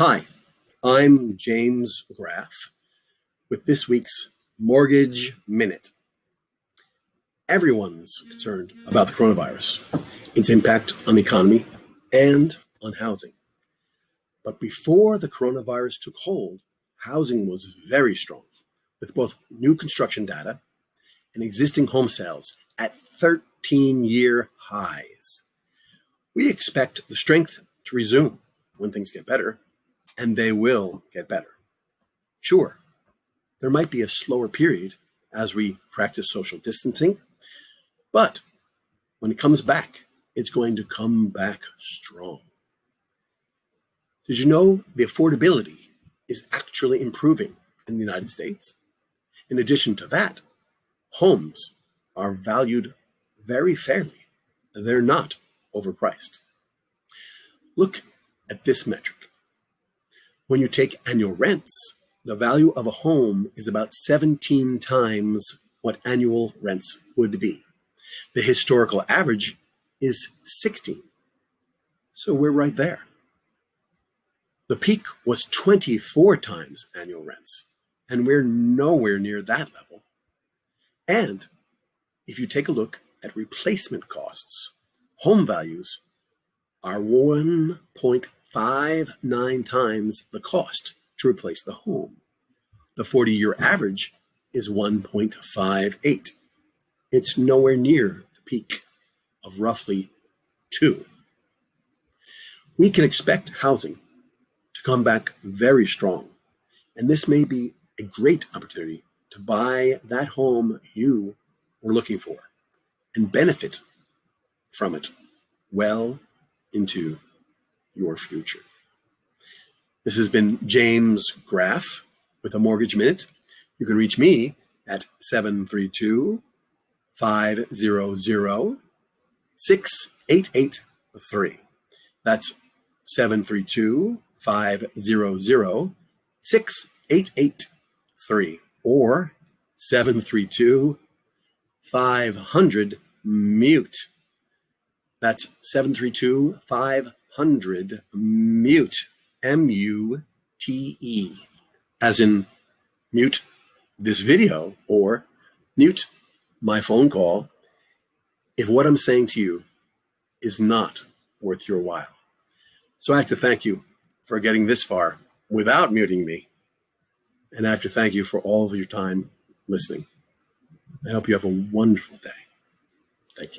Hi, I'm James Graff with this week's Mortgage Minute. Everyone's concerned about the coronavirus, its impact on the economy and on housing. But before the coronavirus took hold, housing was very strong, with both new construction data and existing home sales at 13-year highs. We expect the strength to resume when things get better, and they will get better. Sure, there might be a slower period as we practice social distancing, but when it comes back, it's going to come back strong. Did you know the affordability is actually improving in the United States? In addition to that, homes are valued very fairly. They're not overpriced. Look at this metric. When you take annual rents, the value of a home is about 17 times what annual rents would be. The historical average is 16. So we're right there. The peak was 24 times annual rents, and we're nowhere near that level. And if you take a look at replacement costs, home values are 1.59 times the cost to replace the home. The 40-year average is 1.58. It's nowhere near the peak of roughly 2. We can expect housing to come back very strong, and this may be a great opportunity to buy that home you were looking for and benefit from it well into your future. This has been James Graff with a Mortgage Minute. You can reach me at 732-500-6883. That's 732-500-6883 or 732-500-MUTE. That's 732-500-MUTE, M-U-T-E, as in mute this video or mute my phone call if what I'm saying to you is not worth your while. So I have to thank you for getting this far without muting me, and I have to thank you for all of your time listening. I hope you have a wonderful day. Thank you.